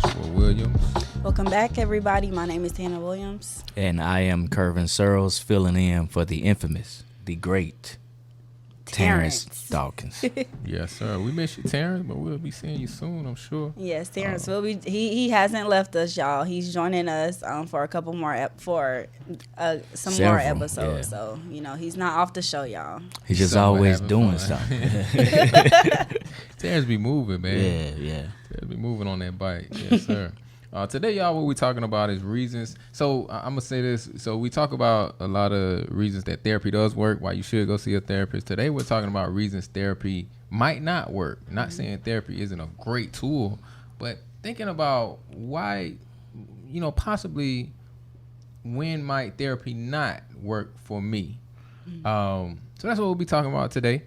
Joshua Williams. Welcome back, everybody. My name is Tana Williams. And I am Kervin Searles, filling in for the infamous, the great Terrence Dawkins. Yes, sir. We miss you, Terrence, but we'll be seeing you soon, I'm sure. Yes, Terrence will be. He hasn't left us, y'all. He's joining us for a couple more some Several, more episodes. yeah. So he's not off the show, y'all. He's just Somewhere always having doing fun. something. Terrence be moving, man. Yeah. Terrence be moving on that bike. Yes, sir. Today, y'all, what we're talking about is reasons. So I'm gonna say this. So we talk about a lot of reasons that therapy does work, why you should go see a therapist. Today, we're talking about reasons therapy might not work. Not saying therapy isn't a great tool, but thinking about why, possibly when might therapy not work for me. So that's what we'll be talking about today.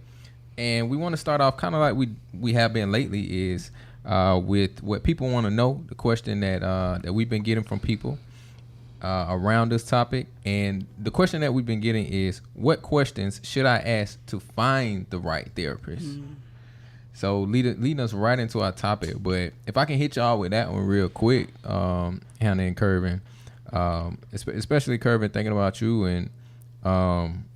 And we want to start off kind of like we have been lately is with what people want to know, the question that we've been getting from people around this topic. And the question that we've been getting is, what questions should I ask to find the right therapist? So leading us right into our topic. But if I can hit y'all with that one real quick, Hannah and Kervin, especially Kervin, thinking about you and,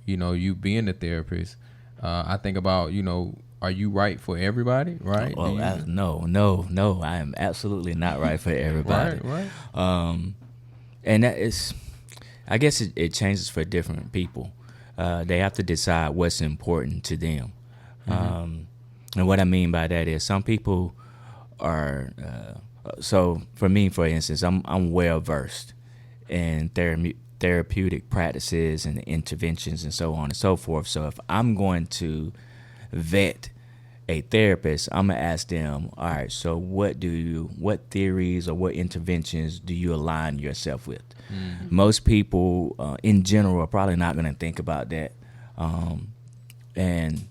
you being the therapist, I think about, are you right for everybody, right? No. I am absolutely not right for everybody. Right. And that is, I guess it changes for different people. They have to decide what's important to them. And what I mean by that is some people are, so for me, for instance, I'm well versed in therapeutic practices and interventions and so on and so forth. So if I'm going to vet a therapist, I'm gonna ask them, all right, so what theories or what interventions do you align yourself with? Most people in general are probably not gonna think about that. And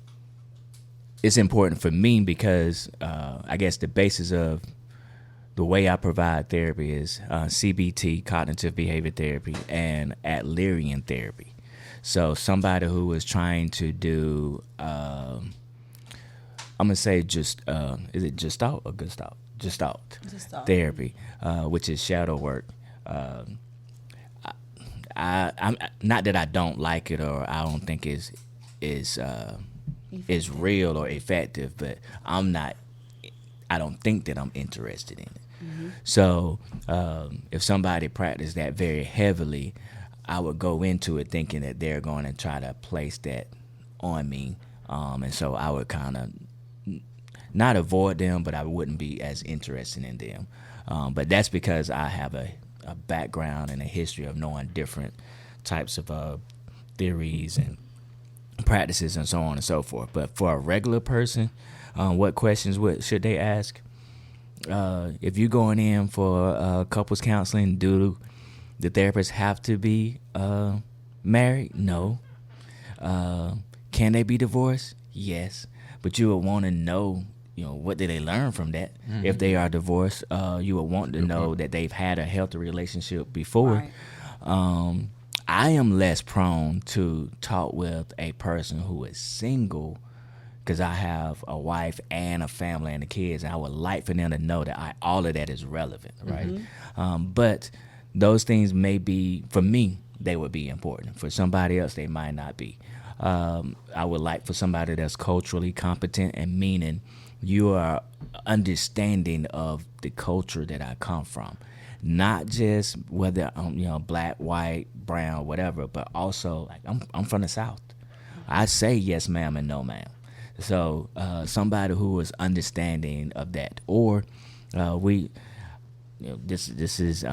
it's important for me because I guess the basis of the way I provide therapy is CBT, cognitive behavior therapy, and Adlerian therapy. So somebody who is trying to do, I'm gonna say is it Gestalt or Gestalt? Gestalt therapy, which is shadow work. I'm not that I don't like it or I don't think is real or effective, but I don't think that I'm interested in it. So if somebody practiced that very heavily, I would go into it thinking that they're going to try to place that on me. And so I would kind of not avoid them, but I wouldn't be as interested in them. But that's because I have a background and a history of knowing different types of theories and practices and so on and so forth. But for a regular person, what questions should they ask? If you're going in for couples counseling, do the therapist have to be married? No. Can they be divorced? Yes. But you would want to know, what did they learn from that? If they are divorced, you would want to know that they've had a healthy relationship before. Right. I am less prone to talk with a person who is single because I have a wife and a family and the kids. And I would like for them to know that all of that is relevant, right? But those things may be, for me, they would be important. For somebody else, they might not be. I would like for somebody that's culturally competent, and meaning you are understanding of the culture that I come from. Not just whether I'm, black, white, brown, whatever, but also like I'm from the South. I say yes, ma'am, and no, ma'am. So somebody who is understanding of that, or this is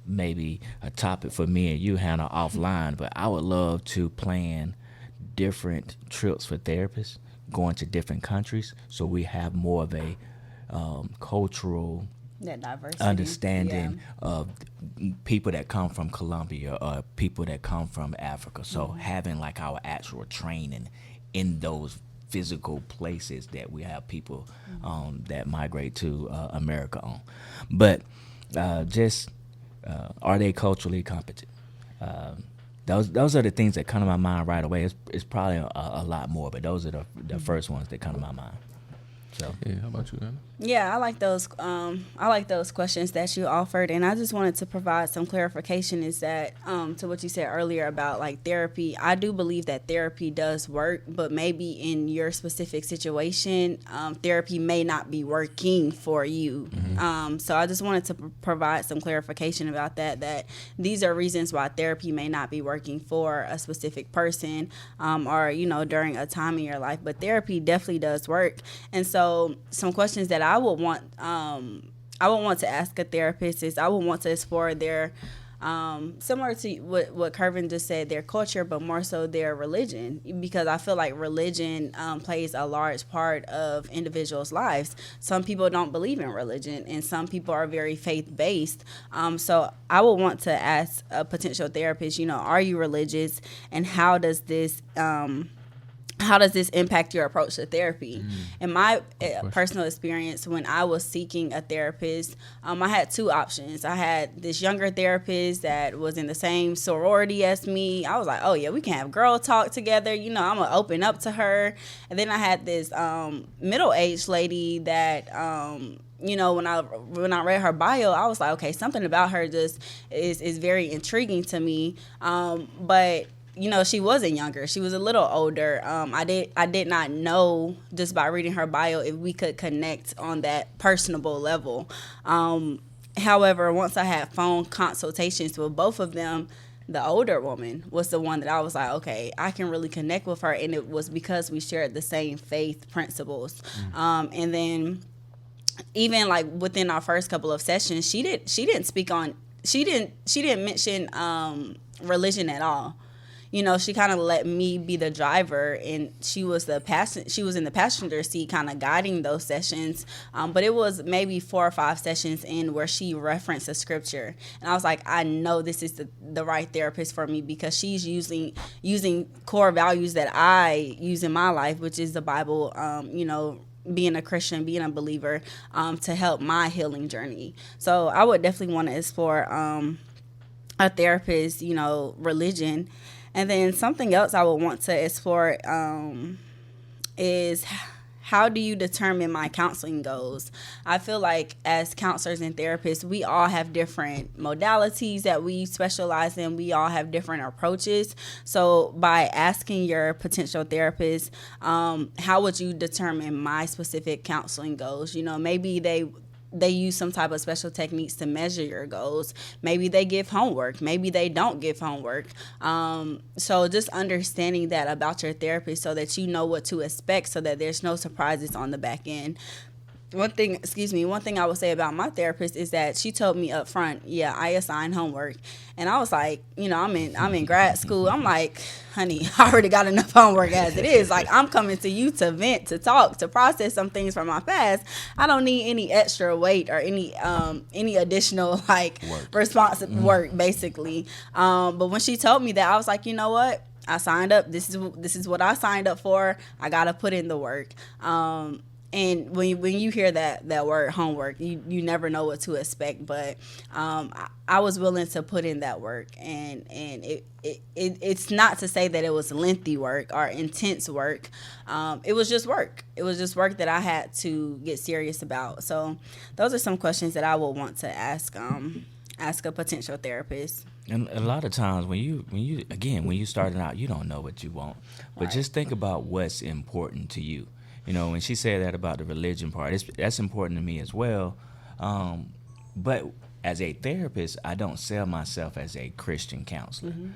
maybe a topic for me and you, Hannah, offline. But I would love to plan different trips for therapists, going to different countries, so we have more of a cultural that diversity, understanding of people that come from Colombia or people that come from Africa. So having like our actual training in those physical places that we have people that migrate to America on. But are they culturally competent? Those are the things that come to my mind right away. It's probably a lot more, but those are the first ones that come to my mind. So Yeah, how about you, Anna? Yeah, I like those. I like those questions that you offered, and I just wanted to provide some clarification. Is that to what you said earlier about like therapy? I do believe that therapy does work, but maybe in your specific situation, therapy may not be working for you. So I just wanted to provide some clarification about that. That these are reasons why therapy may not be working for a specific person, or during a time in your life. But therapy definitely does work, and so some questions that I would want to ask a therapist is I would want to explore their similar to what Kervin just said, their culture, but more so their religion, because I feel like religion plays a large part of individuals' lives. Some people don't believe in religion, and some people are very faith-based. So I would want to ask a potential therapist, are you religious, and how does this impact your approach to therapy? In my personal experience, when I was seeking a therapist, I had two options. I had this younger therapist that was in the same sorority as me. I was like, oh yeah, we can have girl talk together. I'm gonna open up to her. And then I had this middle-aged lady that when I read her bio, I was like, okay, something about her just is very intriguing to me. But she wasn't younger. She was a little older. I did not know just by reading her bio if we could connect on that personable level. However, once I had phone consultations with both of them, the older woman was the one that I was like, okay, I can really connect with her, and it was because we shared the same faith principles. And then even like within our first couple of sessions, she didn't mention religion at all. She kind of let me be the driver, and she was in the passenger seat kind of guiding those sessions. But it was maybe 4 or 5 sessions in where she referenced a scripture. And I was like, I know this is the right therapist for me, because she's using core values that I use in my life, which is the Bible, being a Christian, being a believer, to help my healing journey. So I would definitely want to explore a therapist, religion. And then something else I would want to explore is how do you determine my counseling goals? I feel like as counselors and therapists, we all have different modalities that we specialize in. We all have different approaches. So by asking your potential therapist, how would you determine my specific counseling goals? Maybe they use some type of special techniques to measure your goals. Maybe they give homework. Maybe they don't give homework. So just understanding that about your therapist so that you know what to expect, so that there's no surprises on the back end. One thing I would say about my therapist is that she told me up front, yeah, I assign homework. And I was like, I'm in grad school. I'm like, honey, I already got enough homework as it is. Like, I'm coming to you to vent, to talk, to process some things from my past. I don't need any extra weight or any additional work, basically. But when she told me that, I was like, you know what? I signed up. This is what I signed up for. I gotta put in the work. And when you hear that word homework, you never know what to expect. But I was willing to put in that work, and it's not to say that it was lengthy work or intense work. It was just work. It was just work that I had to get serious about. So those are some questions that I would want to ask a potential therapist. And a lot of times when you starting out, you don't know what you want, but Right. just think about what's important to you. When she said that about the religion part, that's important to me as well. But as a therapist, I don't sell myself as a Christian counselor. Mm-hmm.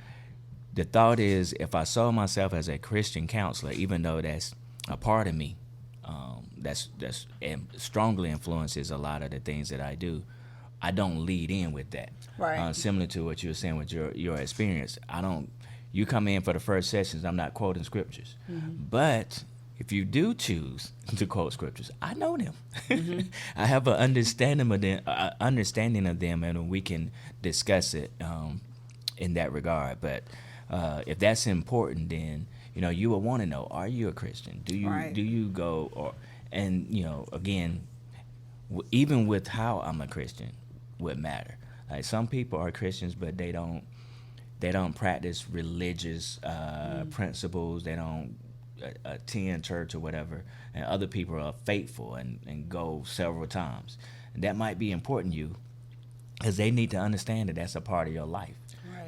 The thought is, if I sold myself as a Christian counselor, even though that's a part of me, that's strongly influences a lot of the things that I do, I don't lead in with that. Right. Similar to what you were saying with your experience, you come in for the first sessions, I'm not quoting scriptures, but if you do choose to quote scriptures, I know them. Mm-hmm. I have an understanding of them, and we can discuss it in that regard. But if that's important, then you will want to know: are you a Christian? Do you go again, even with how I'm a Christian would matter. Like, some people are Christians, but they don't practice religious principles. They don't attend church or whatever, and other people are faithful and go several times. And that might be important to you because they need to understand that that's a part of your life.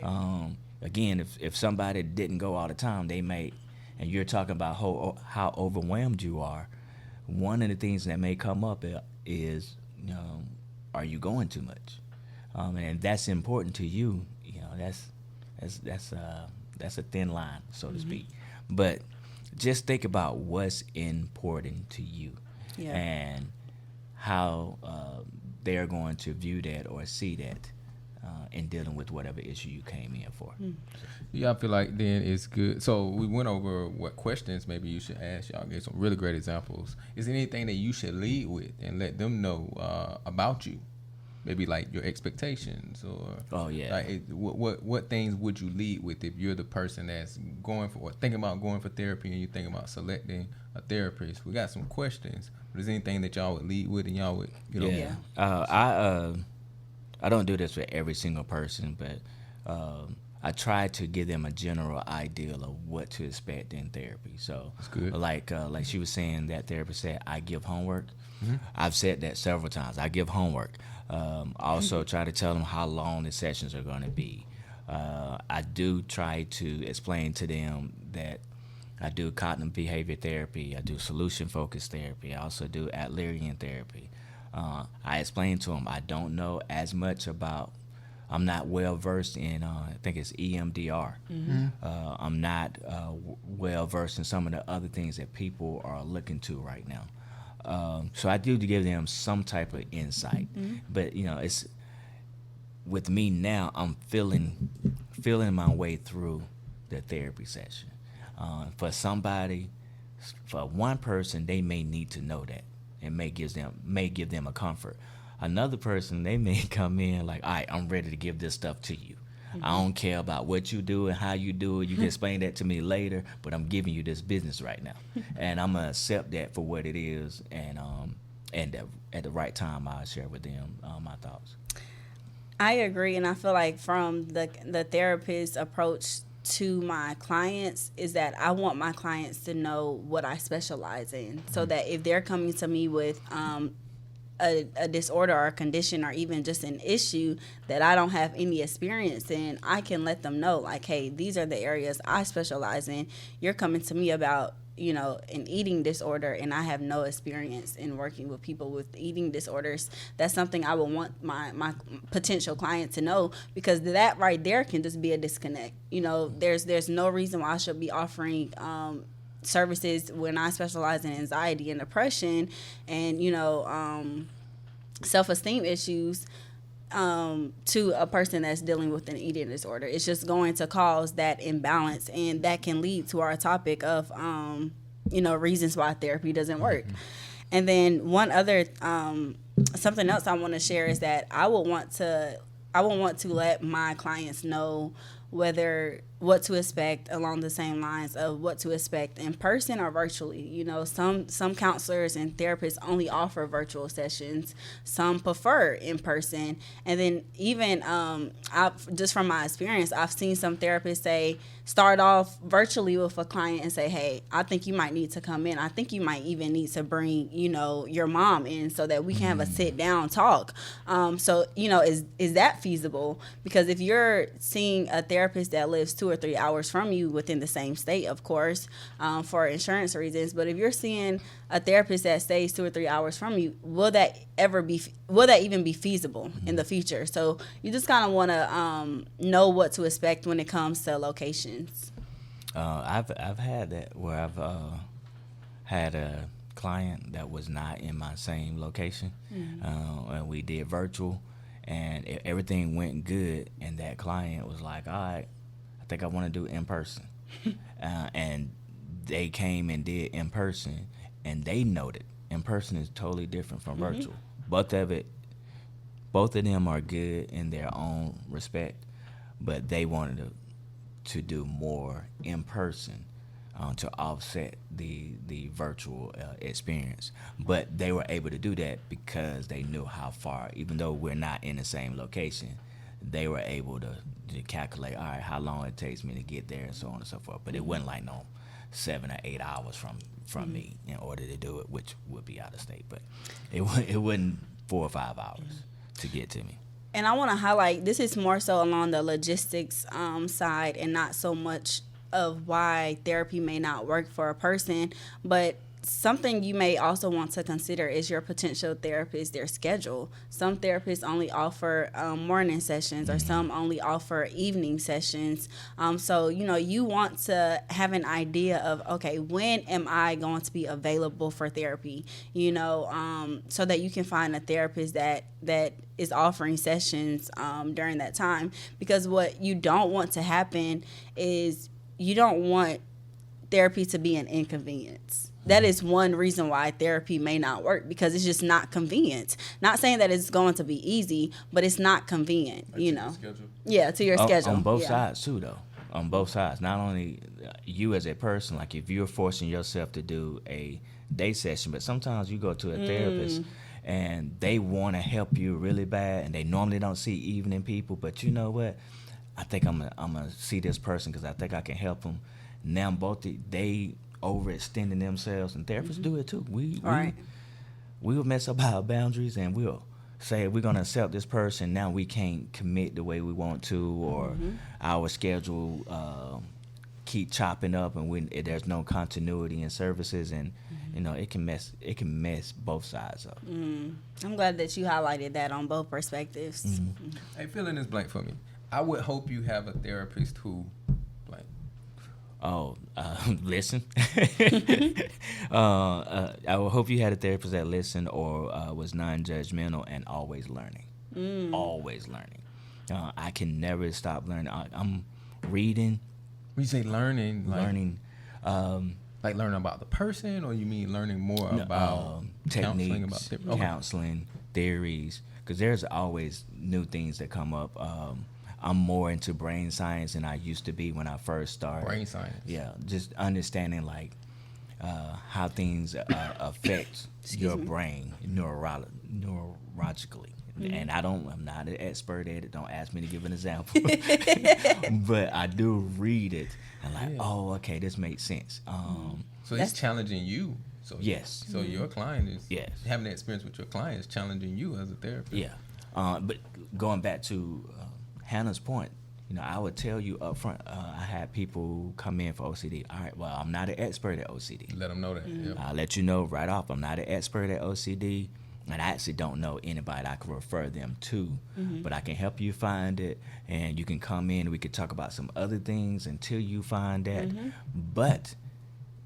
Right. Again, if somebody didn't go all the time, they may, and you're talking about how overwhelmed you are, one of the things that may come up is, are you going too much? And if that's important to you, that's a thin line, so to speak. But just think about what's important to you, Yeah. and how they're going to view that or see that in dealing with whatever issue you came in for. Yeah, I feel like then it's good. So we went over what questions maybe you should ask. Y'all gave some really great examples. Is there anything that you should lead with and let them know about you? Maybe like your expectations, or like what things would you lead with if you're the person that's going for or thinking about going for therapy and you're thinking about selecting a therapist? We got some questions. But is there anything that y'all would lead with and y'all would I don't do this with every single person, but I try to give them a general idea of what to expect in therapy. So, that's good. Like she was saying, that therapist said, I give homework. I've said that several times. I give homework. I also try to tell them how long the sessions are going to be. I do try to explain to them that I do cognitive behavior therapy. I do solution-focused therapy. I also do Adlerian therapy. I explain to them I don't know as much about. I'm not well versed in. I think it's EMDR. I'm not well versed in some of the other things that people are looking to right now. So I do give them some type of insight. But it's with me now. I'm feeling my way through the therapy session. For one person, they may need to know that. It may give them a comfort. Another person, they may come in like, all right, I'm ready to give this stuff to you. I don't care about what you do and how you do it. You can explain that to me later, but I'm giving you this business right now, and I'm gonna accept that for what it is. And at the right time, I'll share with them my thoughts. I agree, and I feel like from the therapist approach to my clients is that I want my clients to know what I specialize in, so that if they're coming to me with a disorder or a condition or even just an issue that I don't have any experience in, I can let them know, like, hey, these are the areas I specialize in. You're coming to me about an eating disorder, and I have no experience in working with people with eating disorders. That's something I would want my potential client to know, because that right there can just be a disconnect. There's no reason why I should be offering services when I specialize in anxiety and depression and self-esteem issues to a person that's dealing with an eating disorder. It's just going to cause that imbalance, and that can lead to our topic of reasons why therapy doesn't work. And then one other something else I want to share is that I will want to let my clients know what to expect along the same lines of what to expect in person or virtually. Some counselors and therapists only offer virtual sessions. Some prefer in person. And then even just from my experience, I've seen some therapists say, start off virtually with a client and say, hey, I think you might need to come in. I think you might even need to bring, your mom in so that we can have a sit down talk. Is that feasible? Because if you're seeing a therapist that lives 2 or 3 hours from you within the same state, of course, for insurance reasons, but if you're seeing a therapist that stays 2 or 3 hours from you, will that even be feasible in the future? So you just kind of want to know what to expect when it comes to locations. I've had that where I've had a client that was not in my same location, and we did virtual, and everything went good, and that client was like, all right, I think I want to do in person. And they came and did in person, and they noted in person is totally different from virtual. Both of them are good in their own respect, but they wanted to do more in person to offset the virtual experience. But they were able to do that because they knew how far, even though we're not in the same location, they were able to calculate, all right, how long it takes me to get there and so on and so forth. But it wasn't like 7 or 8 hours from me in order to do it, which would be out of state. But it wouldn't 4 or 5 hours to get to me. And I want to highlight, this is more so along the logistics side and not so much of why therapy may not work for a person, but something you may also want to consider is your potential therapist, their schedule. Some therapists only offer morning sessions, or some only offer evening sessions. So, you want to have an idea of, okay, when am I going to be available for therapy? So that you can find a therapist that is offering sessions during that time. Because what you don't want to happen is you don't want therapy to be an inconvenience. That is one reason why therapy may not work, because it's just not convenient. Not saying that it's going to be easy, but it's not convenient, To your schedule. Yeah, to your schedule. On both sides, too, though. On both sides. Not only you as a person, like if you're forcing yourself to do a day session, but sometimes you go to a therapist and they want to help you really bad, and they normally don't see evening people, but you know what? I think I'm gonna see this person because I think I can help them. Now both they overextending themselves, and therapists do it too. We'll mess up our boundaries, and we'll say we're gonna accept this person. Now we can't commit the way we want to, or our schedule keep chopping up, and there's no continuity in services, and it can mess both sides up. I'm glad that you highlighted that on both perspectives. Hey, fill in this blank for me. I would hope you have a therapist who blank. Listen. I would hope you had a therapist that listened or was non-judgmental and always learning. Always learning. I can never stop learning. I'm reading. When you say learning, Like learning about the person, or you mean learning more about techniques, counseling, theories? Because there's always new things that come up. I'm more into brain science than I used to be when I first started. Brain science. Yeah, just understanding how things affect your brain neurologically. And I'm not an expert at it. Don't ask me to give an example. But I do read it and okay, this makes sense. So it's challenging you. So yes. So your client is having that experience with your client is challenging you as a therapist. Yeah. But going back to Hannah's point, I would tell you up front, I had people come in for OCD. All right, well, I'm not an expert at OCD. Let them know that. I'll let you know right off, I'm not an expert at OCD, and I actually don't know anybody I can refer them to. But I can help you find it, and you can come in and we could talk about some other things until you find that. But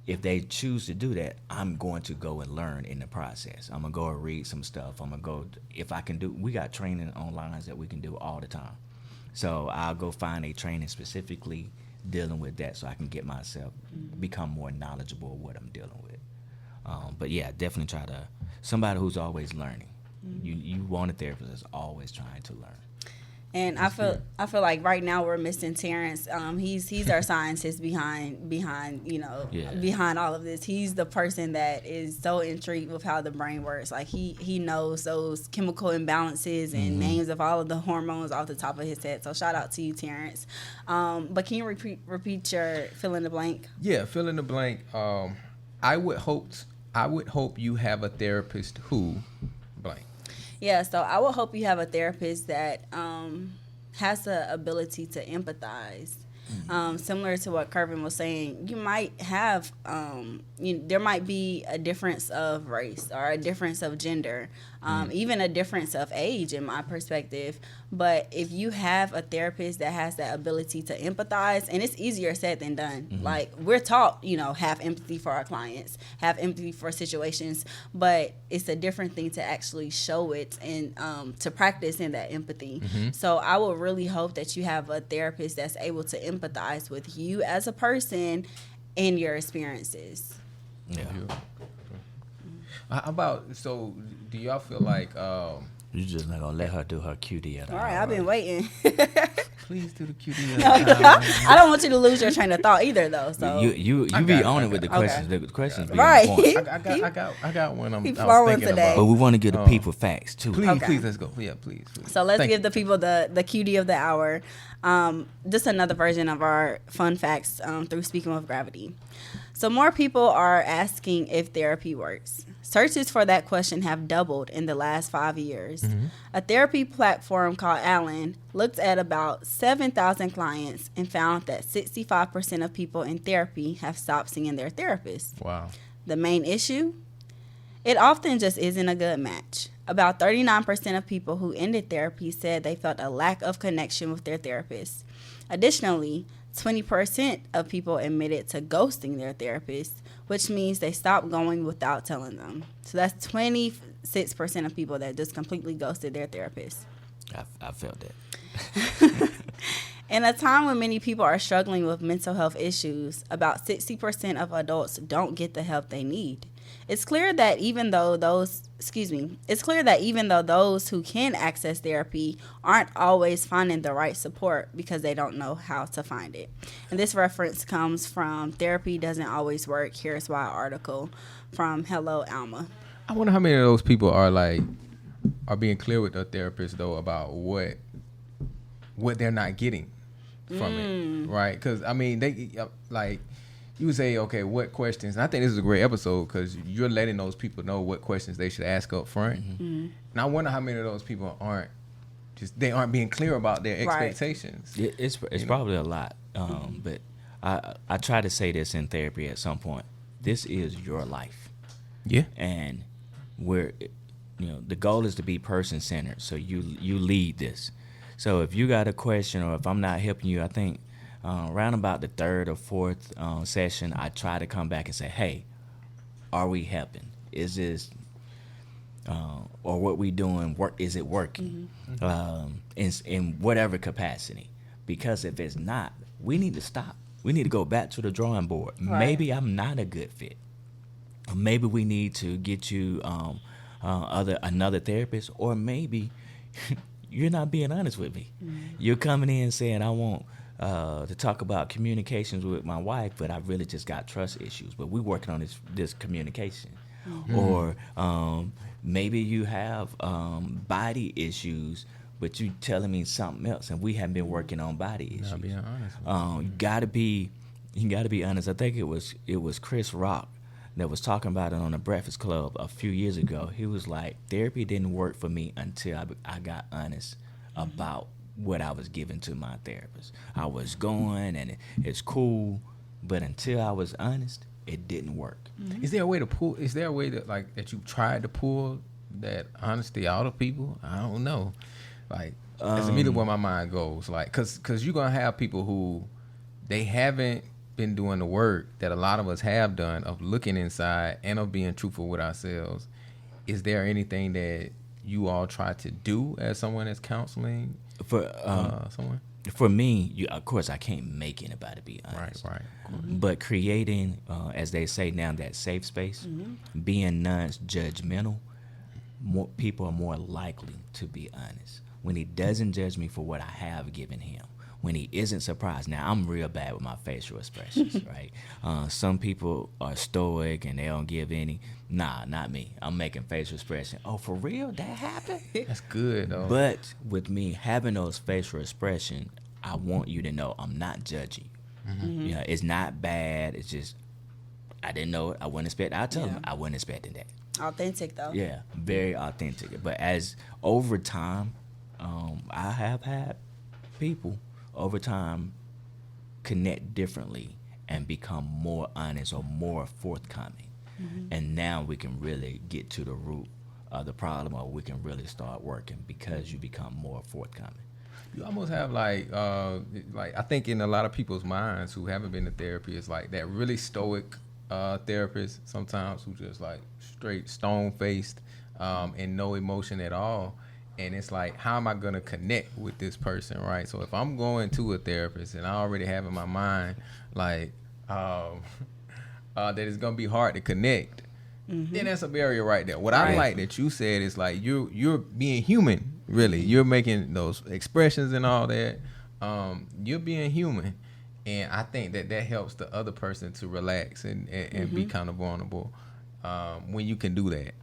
if they choose to do that, I'm going to go and learn in the process. I'm going to go and read some stuff. I'm going to go, if I can do, we got training online that we can do all the time. So I'll go find a training specifically dealing with that so I can get myself, become more knowledgeable of what I'm dealing with. But yeah, definitely try to, somebody who's always learning. You want a therapist that's always trying to learn. And I feel like right now we're missing Terrence. He's our scientist behind behind all of this. He's the person that is so intrigued with how the brain works. Like he knows those chemical imbalances and names of all of the hormones off the top of his head. So shout out to you, Terrence. But can you repeat your fill in the blank? Yeah, fill in the blank. I would hope you have a therapist who blank. Yeah, so I would hope you have a therapist that has the ability to empathize. Similar to what Kervin was saying, you might have, there might be a difference of race or a difference of gender, even a difference of age in my perspective. But if you have a therapist that has that ability to empathize, and it's easier said than done. Like we're taught, have empathy for our clients, have empathy for situations, but it's a different thing to actually show it and to practice in that empathy. So I would really hope that you have a therapist that's able to empathize with you as a person and your experiences. Yeah. How about, so do y'all feel like You're just not gonna let her do her QD at all. All right, I've been waiting. please do the QD. I don't want you to lose your train of thought either, though. So You be on it with the questions. The questions be right. on point. I got one. I was flowing thinking today. But about. we want to give the people facts too. Please, let's go. Yeah, please. So let's Thank give you. the people the QD of the hour. Just another version of our fun facts through Speaking with Gravity. So more people are asking if therapy works. Searches for that question have doubled in the last 5 years. A therapy platform called Allen looked at about 7,000 clients and found that 65% of people in therapy have stopped seeing their therapist. Wow. The main issue? It often just isn't a good match. About 39% of people who ended therapy said they felt a lack of connection with their therapist. Additionally, 20% of people admitted to ghosting their therapist, which means they stopped going without telling them. So that's 26% of people that just completely ghosted their therapist. I felt that. In a time when many people are struggling with mental health issues, about 60% of adults don't get the help they need. It's clear that even though those who can access therapy aren't always finding the right support because they don't know how to find it. And this reference comes from Therapy Doesn't Always Work. Here's Why article from Hello Alma. I wonder how many of those people are being clear with their therapist though about what they're not getting from it, right? Because I mean, they you would say, okay, what questions? And I think this is a great episode because you're letting those people know what questions they should ask up front. And I wonder how many of those people aren't being clear about their expectations. Right. It's probably a lot, but I try to say this in therapy at some point. This is your life. Yeah. And the goal is to be person-centered. So you lead this. So if you got a question or if I'm not helping you, I think around about the third or fourth session, I try to come back and say, hey, are we helping? Is this or what we doing is it working in whatever capacity? Because if it's not, we need to stop. We need to go back to the drawing board. Right. Maybe I'm not a good fit. Or maybe we need to get you another therapist, or maybe you're not being honest with me. You're coming in saying, I want to talk about communications with my wife, but I really just got trust issues. But we're working on this communication. Or maybe you have body issues, but you telling me something else, and we haven't been working on body issues. Not being honest. You gotta be honest. I think it was Chris Rock that was talking about it on the Breakfast Club a few years ago. He was like, therapy didn't work for me until I got honest about what I was giving to my therapist. I was going and it's cool, but until I was honest, it didn't work. Is there a way to that you tried to pull that honesty out of people? I don't know. That's immediately where my mind goes. Cause you're gonna have people who they haven't been doing the work that a lot of us have done of looking inside and of being truthful with ourselves. Is there anything that you all try to do as someone that's counseling for someone? For me, of course, I can't make anybody be honest. Right. But creating, as they say now, that safe space, being non-judgmental, people are more likely to be honest. When he doesn't judge me for what I have given him, when he isn't surprised. Now, I'm real bad with my facial expressions, right? Some people are stoic and they don't give any. Nah, not me. I'm making facial expressions. Oh, for real? That happened? That's good, though. But with me having those facial expressions, I want you to know I'm not judging you. It's not bad. It's just, I didn't know it. I wasn't expecting. I'll tell them I wasn't expecting that. Authentic, though. Yeah, very authentic. But as over time, I have had people over time connect differently and become more honest or more forthcoming. And now we can really get to the root of the problem, or we can really start working because you become more forthcoming. You almost have I think in a lot of people's minds who haven't been to therapy, it's like that really stoic therapist sometimes who just straight stone-faced and no emotion at all. And it's like, how am I going to connect with this person, right? So if I'm going to a therapist and I already have in my mind, that it's going to be hard to connect, then that's a barrier right there. What I like that you said is you're being human, really. You're making those expressions and all that. You're being human. And I think that helps the other person to relax and be kind of vulnerable when you can do that.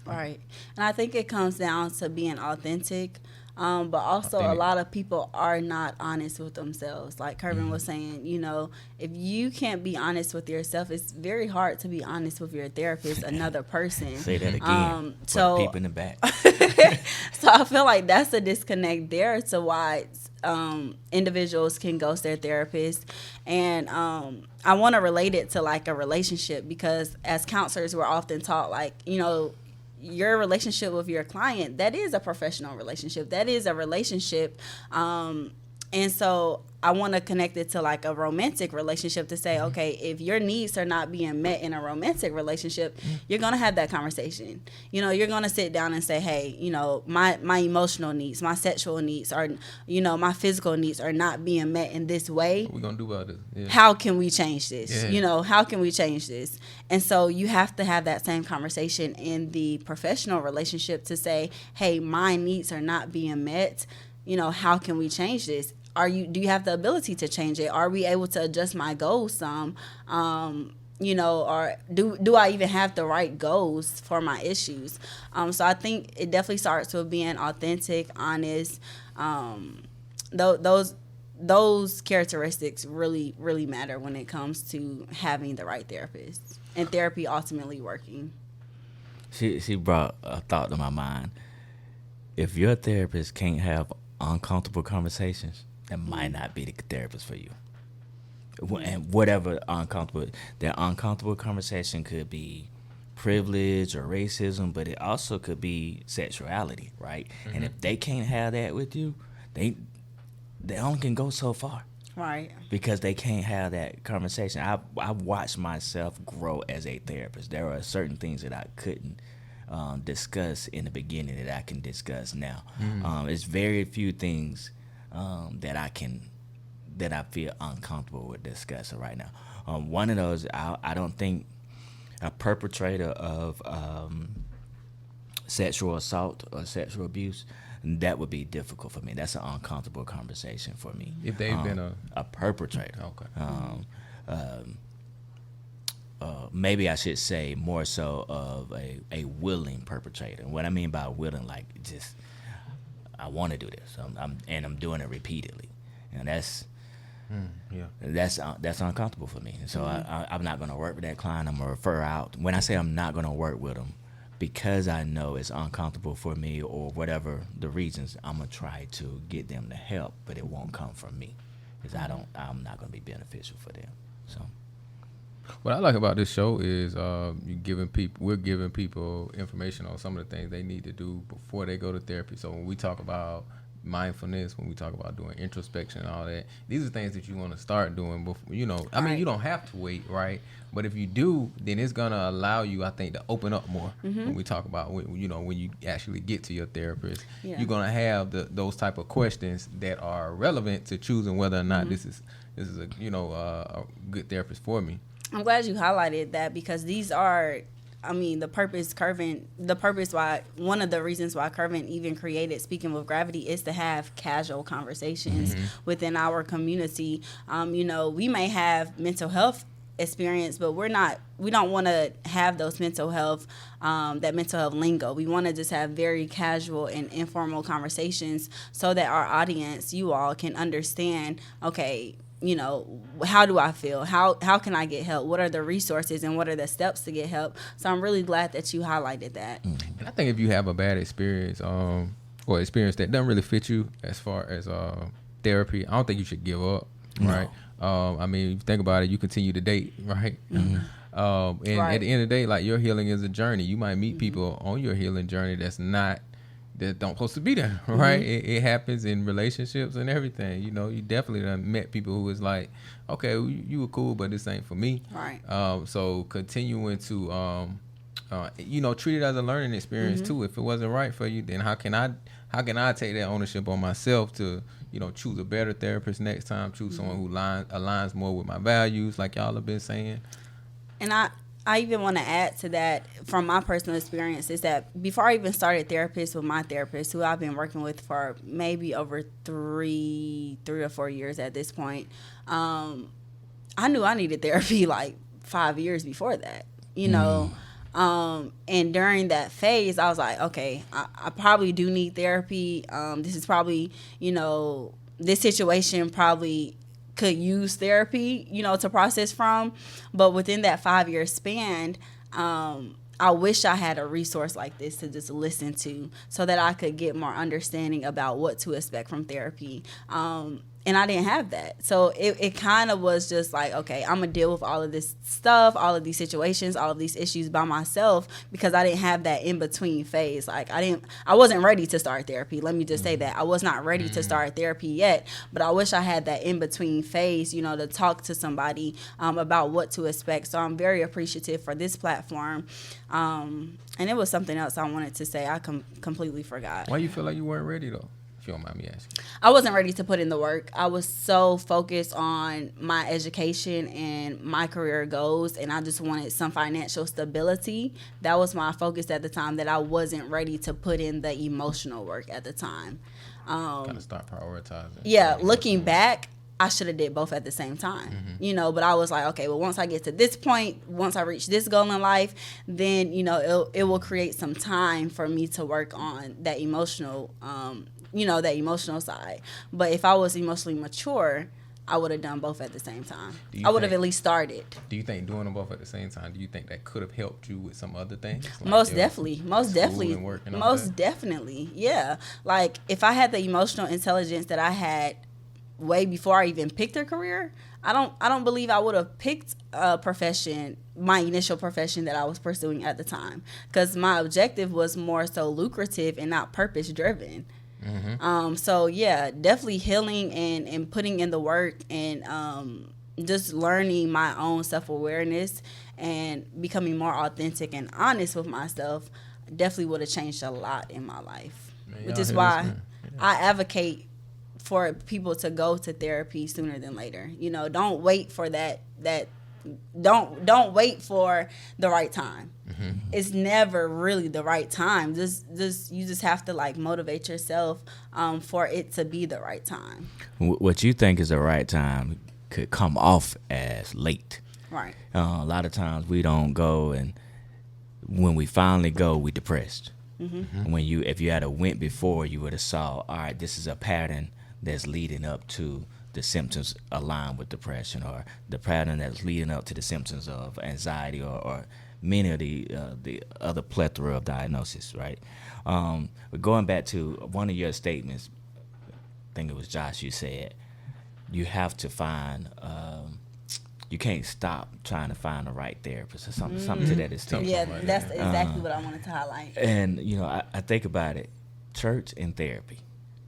Right. And I think it comes down to being authentic. But also a lot of people are not honest with themselves. Like Kervin was saying, if you can't be honest with yourself, it's very hard to be honest with your therapist, another person. Say that again. So For the people in the back. So I feel like that's a disconnect there to why individuals can ghost their therapist. And I want to relate it to like a relationship, because as counselors, we're often taught like, your relationship with your client, that is a professional relationship. That is a relationship. And so I want to connect it to like a romantic relationship to say, okay, if your needs are not being met in a romantic relationship, you're going to have that conversation. You're going to sit down and say, hey, my emotional needs, my sexual needs are, my physical needs are not being met in this way. What we going to do about this? Yeah. How can we change this? Yeah. How can we change this? And so you have to have that same conversation in the professional relationship to say, hey, my needs are not being met. How can we change this? Do you have the ability to change it? Are we able to adjust my goals some? Or do I even have the right goals for my issues? So I think it definitely starts with being authentic, honest. Those characteristics really, really matter when it comes to having the right therapist and therapy ultimately working. She brought a thought to my mind. If your therapist can't have uncomfortable conversations, that might not be the therapist for you. And whatever that uncomfortable conversation could be privilege or racism, but it also could be sexuality, right? And if they can't have that with you, they only can go so far. Right. Because they can't have that conversation. I watched myself grow as a therapist. There are certain things that I couldn't discuss in the beginning that I can discuss now. It's very few things that I feel uncomfortable with discussing right now. One of those, I don't think a perpetrator of sexual assault or sexual abuse, that would be difficult for me. That's an uncomfortable conversation for me. If they've been a perpetrator. Okay. Maybe I should say more so of a willing perpetrator. And what I mean by willing, like just I want to do this, I'm doing it repeatedly, and that's uncomfortable for me. So I'm not going to work with that client. I'm going to refer out. When I say I'm not going to work with them, because I know it's uncomfortable for me or whatever the reasons, I'm going to try to get them to help, but it won't come from me because I'm not going to be beneficial for them. So what I like about this show is we're giving people information on some of the things they need to do before they go to therapy. So when we talk about mindfulness, when we talk about doing introspection and all that, these are things that you want to start doing before, you don't have to wait, right? But if you do, then it's going to allow you, I think, to open up more. When we talk about, when you actually get to your therapist, you're going to have those type of questions that are relevant to choosing whether or not this is a good therapist for me. I'm glad you highlighted that, because these are, one of the reasons why Kervin even created Speaking with Gravity is to have casual conversations within our community. We may have mental health experience, but we don't want to have those mental health lingo. We want to just have very casual and informal conversations so that our audience, you all, can understand, okay, how do I feel? How can I get help? What are the resources and what are the steps to get help? So I'm really glad that you highlighted that. And I think if you have a bad experience, or experience that doesn't really fit you as far as therapy, I don't think you should give up, right? If you think about it, you continue to date, right? And at the end of the day, like, your healing is a journey. You might meet people on your healing journey that don't supposed to be there, right? It happens in relationships and everything. You definitely done met people who is like, okay, you were cool, but this ain't for me. Right. So continuing to, treat it as a learning experience too. If it wasn't right for you, then how can I take that ownership on myself to, choose a better therapist next time, choose someone who aligns more with my values, like y'all have been saying. And I even want to add to that from my personal experience is that before I even started therapist with my therapist, who I've been working with for maybe over three or 4 years at this point, I knew I needed therapy like 5 years before that, And during that phase, I was like, okay, I probably do need therapy. This is probably, this situation probably could use therapy, to process from. But within that 5-year span, I wish I had a resource like this to just listen to so that I could get more understanding about what to expect from therapy. And I didn't have that. So it kind of was just like, okay, I'm going to deal with all of this stuff, all of these situations, all of these issues by myself, because I didn't have that in-between phase. Like I wasn't ready to start therapy. Let me just say that. I was not ready to start therapy yet, but I wish I had that in-between phase, to talk to somebody about what to expect. So I'm very appreciative for this platform. And it was something else I wanted to say. I completely forgot. Why you feel like you weren't ready, though? If you don't mind me asking. I wasn't ready to put in the work. I was so focused on my education and my career goals, and I just wanted some financial stability. That was my focus at the time, that I wasn't ready to put in the emotional work at the time. Gotta start prioritizing. Yeah, looking back, I should have did both at the same time, but I was like, okay, well, once I get to this point, once I reach this goal in life, then, it will create some time for me to work on that emotional, that emotional side. But if I was emotionally mature, I would have done both at the same time. I would have at least started. Do you think doing them both at the same time, do you think that could have helped you with some other things? Like Most definitely. Most definitely. Yeah. Like if I had the emotional intelligence that I had way before I even picked a career, I don't believe I would have picked a profession, my initial profession that I was pursuing at the time, because my objective was more so lucrative and not purpose driven. So yeah, definitely healing and putting in the work and just learning my own self-awareness and becoming more authentic and honest with myself definitely would have changed a lot in my life. Which is why I advocate for people to go to therapy sooner than later. Don't wait for that don't wait for the right time. It's never really the right time. You just have to motivate yourself for it to be the right time. What you think is the right time could come off as late. Right. A lot of times we don't go, and when we finally go, we depressed. If you had a went before, you would have saw, all right, this is a pattern that's leading up to the symptoms aligned with depression, or the pattern that's leading up to the symptoms of anxiety, or many of the other plethora of diagnoses, right? But going back to one of your statements, I think it was Josh, you said you have to find, you can't stop trying to find the right therapist, or something to that extent. Yeah, that's exactly what I wanted to highlight. And, I think about it, church and therapy.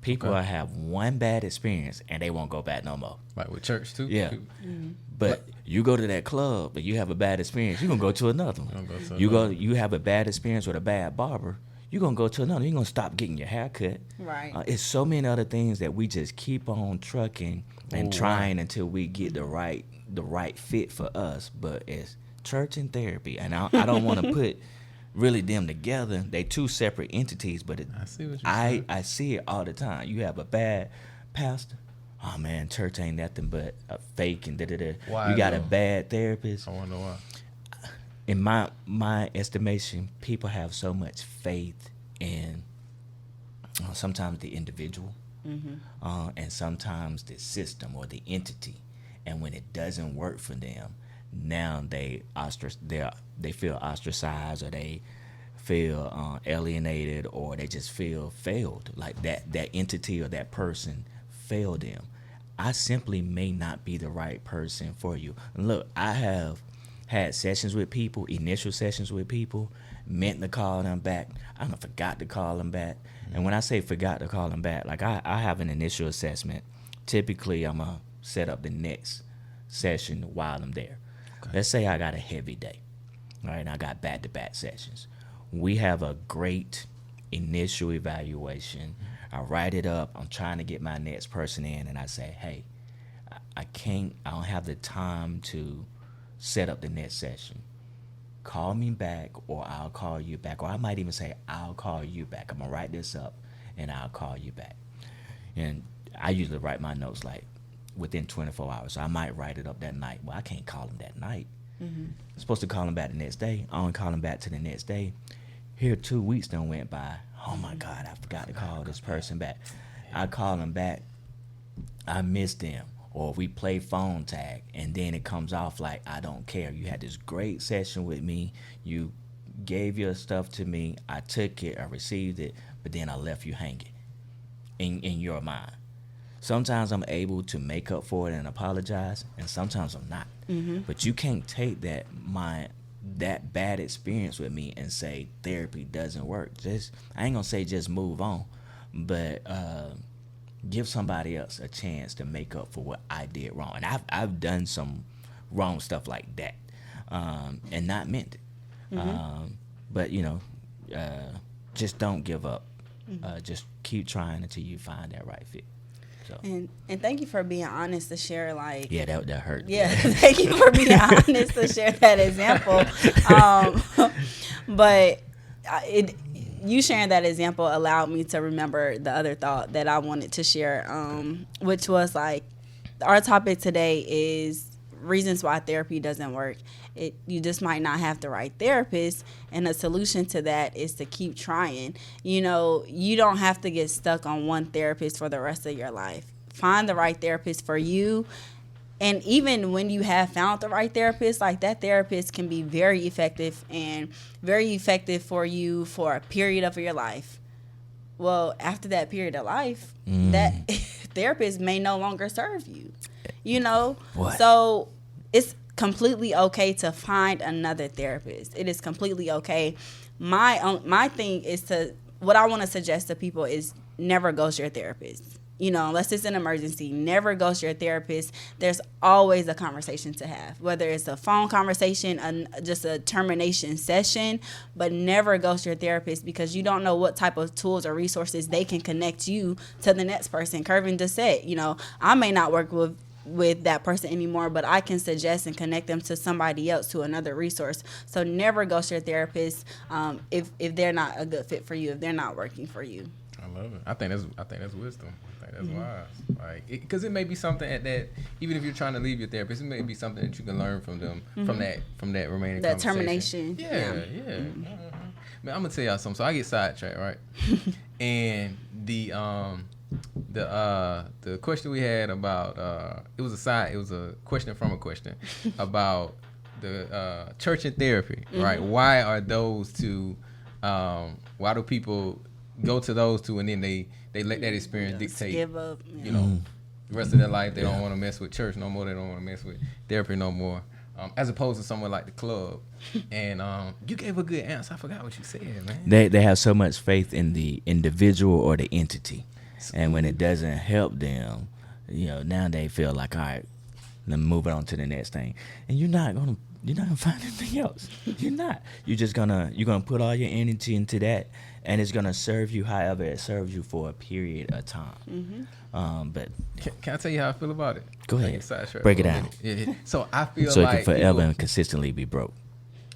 People will have one bad experience and they won't go back no more. Like with church too? Yeah. But you go to that club and you have a bad experience, you're going to go to another one. You have a bad experience with a bad barber, you're going to go to another. You're going to stop getting your hair cut. Right. It's so many other things that we just keep on trucking and trying until we get the right fit for us. But it's church and therapy. And I don't want to put really them together. They two separate entities, but I see what you're saying. I see it all the time. You have a bad pastor. Oh man, church ain't nothing but a fake and da-da-da. Why you got though? a bad therapist. I wonder why. In my estimation, people have so much faith in sometimes the individual, and sometimes the system or the entity, and when it doesn't work for them, now they feel ostracized, or they feel alienated, or they just feel failed, like that entity or that person failed them. I simply may not be the right person for you. And look, I have had sessions with people, initial sessions with people, meant to call them back. I done forgot to call them back. And when I say forgot to call them back, like I have an initial assessment. Typically, I'm going to set up the next session while I'm there. Okay. Let's say I got a heavy day, all right, and I got back-to-back sessions. We have a great initial evaluation. I write it up. I'm trying to get my next person in, and I say, hey, I don't have the time to set up the next session. Call me back, or I'll call you back. Or I might even say, I'll call you back. I'm going to write this up, and I'll call you back. And I usually write my notes like within 24 hours. So I might write it up that night. Well, I can't call them that night. I'm supposed to call him back the next day. I don't call him back to the next day. Here 2 weeks done went by. Oh my God, I forgot to call this person back. I call him back. I missed them. Or we play phone tag, and then it comes off like, I don't care. You had this great session with me. You gave your stuff to me. I took it. I received it. But then I left you hanging in your mind. Sometimes I'm able to make up for it and apologize, and sometimes I'm not. But you can't take that bad experience with me and say therapy doesn't work. I ain't gonna say just move on, but give somebody else a chance to make up for what I did wrong. And I've done some wrong stuff like that, and not meant it. But just don't give up. Just keep trying until you find that right fit. So. And thank you for being honest to share, like, yeah, that hurt. Yeah, thank you for being honest to share that example. But you sharing that example allowed me to remember the other thought that I wanted to share, which was like, our topic today is reasons why therapy doesn't work. You just might not have the right therapist, and a solution to that is to keep trying. You don't have to get stuck on one therapist for the rest of your life. Find the right therapist for you. And even when you have found the right therapist, like, that therapist can be very effective for you for a period of your life. Well, after that period of life, that therapist may no longer serve you. What? So it's completely okay to find another therapist. It is completely okay. My thing is what I want to suggest to people is never ghost your therapist. Unless it's an emergency, never ghost your therapist. There's always a conversation to have, whether it's a phone conversation, just a termination session, but never ghost your therapist, because you don't know what type of tools or resources they can connect you to the next person. Kervin just said, I may not work with that person anymore, but I can suggest and connect them to somebody else, to another resource. So never ghost your therapist if they're not a good fit for you, if they're not working for you. I love it. I think that's wisdom. I think that's wise. Like, because it may be something that even if you're trying to leave your therapist, it may be something that you can learn from them, from that remaining that conversation. termination. Yeah. Man, I'm gonna tell y'all something. So I get sidetracked, right? And the question we had about it was a question from a question about the church and therapy, right? Why are those two? Why do people go to those two and then they let that experience dictate, give up, the rest of their life? They don't want to mess with church no more. They don't want to mess with therapy no more. As opposed to someone like the club. And you gave a good answer. I forgot what you said, man. They have so much faith in the individual or the entity. And when it doesn't help them, now they feel like, all right, let me move on to the next thing. And you're not gonna find anything else. You're not. You're gonna put all your energy into that, and it's gonna serve you however it serves you for a period of time. But can I tell you how I feel about it? Go ahead. Break it down. Yeah. So I feel so like it can forever and consistently be broke.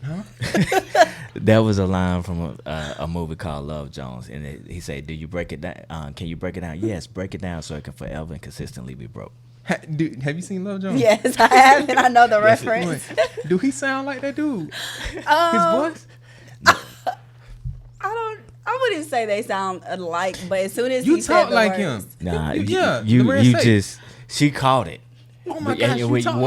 Huh? That was a line from a movie called Love Jones, and he said, "Do you break it down? Can you break it down? Yes, break it down so it can forever and consistently be broke." Dude, have you seen Love Jones? Yes, I have, and I know the reference. Do he sound like that dude? His voice? I wouldn't say they sound alike, but as soon as you he talk said the like words, him. Nah, yeah, you she caught it. Oh my gosh,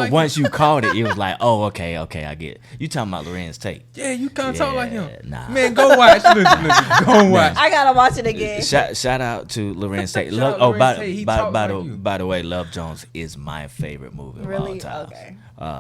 once you caught it, it was like, oh, okay, I get it. You talking about Lorenz Tate? Yeah, you kind of talk like him. Nah. Man, go watch. Listen, go watch. I gotta watch it again. Shout out to Lorenz Tate. By the way, Love Jones is my favorite movie of all time. Okay.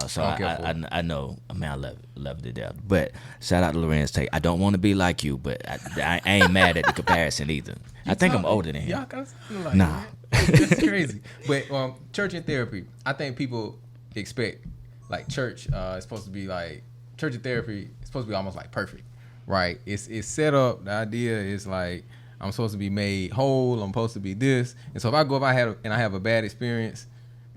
So I know, I love it to death. But shout out to Lorenz Tate. I don't want to be like you, but I ain't mad at the comparison either. I think I'm older than him. Y'all kind of sound like nah. It's crazy. But church and therapy, I think people expect like church is supposed to be like church and therapy is supposed to be almost like perfect, right? It's set up. The idea is like I'm supposed to be made whole. I'm supposed to be this, and so if I have a bad experience,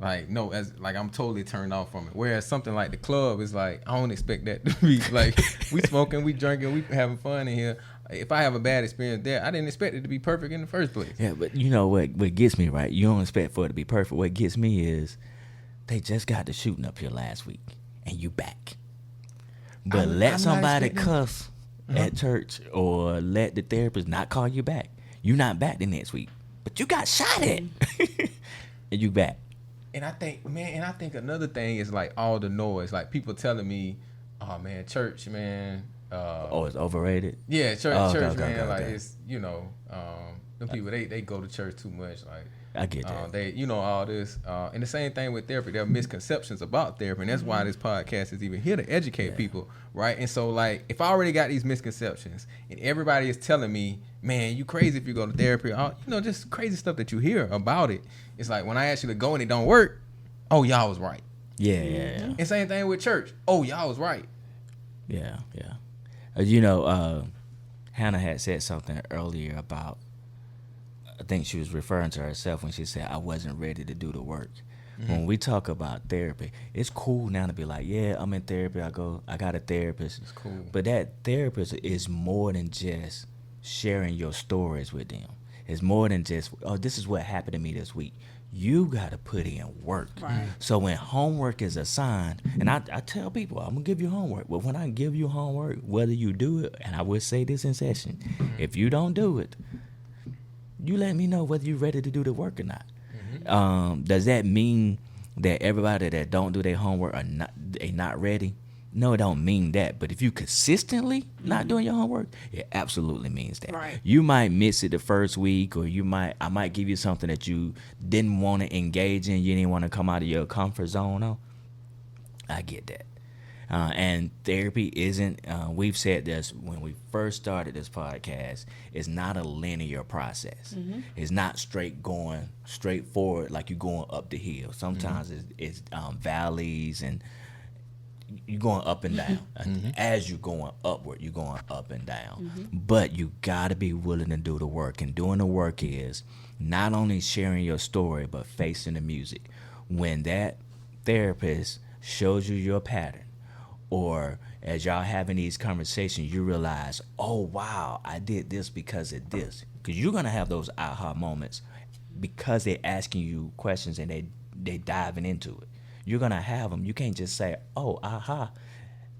like no, I'm totally turned off from it. Whereas something like the club is like I don't expect that to be like we smoking, we drinking, we having fun in here. If I have a bad experience there, I didn't expect it to be perfect in the first place. Yeah, but you know what gets me, right? You don't expect for it to be perfect. What gets me is they just got the shooting up here last week, and you back. But let I'm somebody cuss at church, or let the therapist not call you back. You not back the next week, but you got shot at, and you back. And I think another thing is like all the noise. Like people telling me, "Oh man, church, man." It's overrated. Yeah, church, man. Okay. Like it's them people they go to church too much. Like I get that. They all this. And the same thing with therapy. There are misconceptions about therapy, and that's why this podcast is even here to educate people, right? And so like if I already got these misconceptions, and everybody is telling me, man, you crazy if you go to therapy, just crazy stuff that you hear about it. It's like when I actually go and it don't work, oh y'all was right. Yeah. And same thing with church. Oh y'all was right. Yeah. Hannah had said something earlier about, I think she was referring to herself when she said, I wasn't ready to do the work. Mm-hmm. When we talk about therapy, it's cool now to be like, yeah, I'm in therapy. I got a therapist. It's cool. But that therapist is more than just sharing your stories with them. It's more than just, this is what happened to me this week. You got to put in work. Right. So when homework is assigned, and I tell people, I'm going to give you homework. But when I give you homework, whether you do it, and I will say this in session, if you don't do it, you let me know whether you're ready to do the work or not. Mm-hmm. Does that mean that everybody that don't do their homework they not ready? No, it don't mean that. But if you consistently not doing your homework, it absolutely means that. Right. You might miss it the first week, or I might give you something that you didn't want to engage in. You didn't want to come out of your comfort zone on. I get that. And therapy isn't, we've said this when we first started this podcast, it's not a linear process. Mm-hmm. It's not straightforward like you're going up the hill. Sometimes it's valleys, and you're going up and down. Mm-hmm. As you're going upward, you're going up and down. Mm-hmm. But you got to be willing to do the work. And doing the work is not only sharing your story, but facing the music. When that therapist shows you your pattern, or as y'all having these conversations, you realize, oh, wow, I did this because of this. Because you're going to have those aha moments because they're asking you questions and they diving into it. You're going to have them. You can't just say, oh, aha,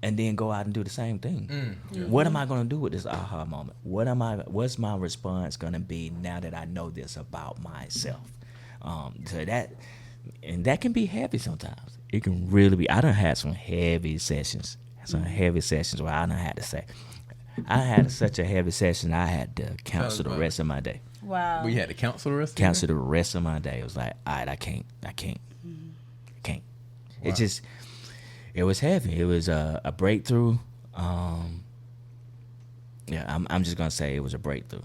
and then go out and do the same thing. What am I going to do with this aha moment? What's my response going to be now that I know this about myself? So that can be heavy sometimes. It can really be. I done had some heavy sessions. Where I done had to say, I had such a heavy session I had to cancel the rest of my day. Wow. We had to cancel the rest. Cancel the rest of my day. It was like, all right, I can't. Wow. It was heavy. It was a breakthrough. I'm just gonna say it was a breakthrough.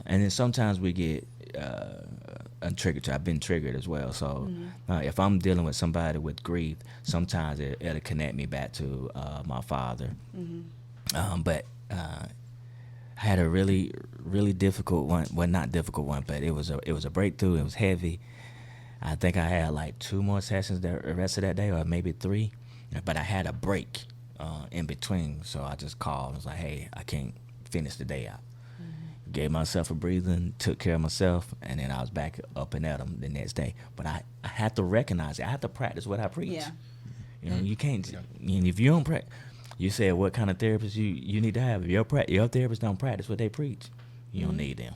And then sometimes we get triggered. I've been triggered as well. So if I'm dealing with somebody with grief, sometimes it'll connect me back to my father. Mm-hmm. But I had a really, really difficult one. Well, not difficult one, but it was a breakthrough. It was heavy. I think I had like 2 more sessions the rest of that day, or maybe 3. But I had a break in between, so I just called and was like, hey, I can't finish the day out. Gave myself a breathing, took care of myself, and then I was back up and at them the next day. But I had to recognize it. I had to practice what I preach. Yeah. You can't. If you don't practice, you said what kind of therapist you need to have. If your therapist don't practice what they preach, you don't need them.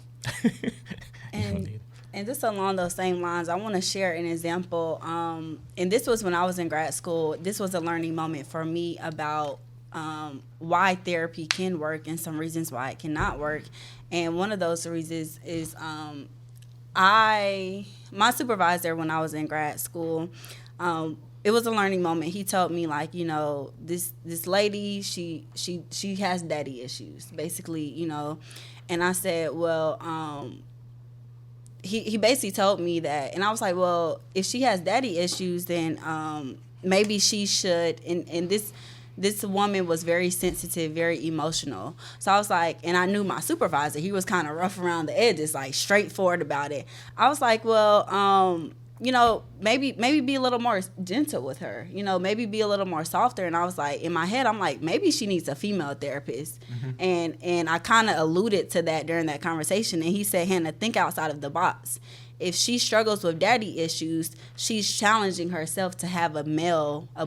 And just along those same lines, I want to share an example. And this was when I was in grad school. This was a learning moment for me about why therapy can work and some reasons why it cannot work. And one of those reasons is my supervisor when I was in grad school, it was a learning moment. He told me, like, this lady, she has daddy issues, basically, And I said, well, he basically told me that, and I was like, well, if she has daddy issues, then maybe she should. And this woman was very sensitive, very emotional. So I was like, and I knew my supervisor, he was kind of rough around the edges, like straightforward about it. I was like, well, maybe be a little more gentle with her, maybe be a little more softer. And I was like, in my head, I'm like, maybe she needs a female therapist. Mm-hmm. And I kind of alluded to that during that conversation. And he said, Hannah, think outside of the box. if she struggles with daddy issues, she's challenging herself to have a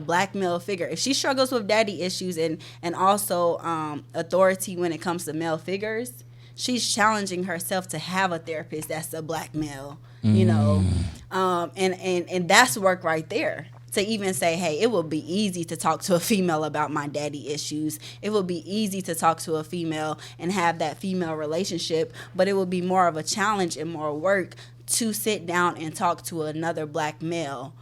black male figure. If she struggles with daddy issues and also authority when it comes to male figures, she's challenging herself to have a therapist that's a black male, you know, and that's work right there. To even say, hey, it will be easy to talk to a female about my daddy issues. It will be easy to talk to a female and have that female relationship, but it will be more of a challenge and more work to sit down and talk to another black male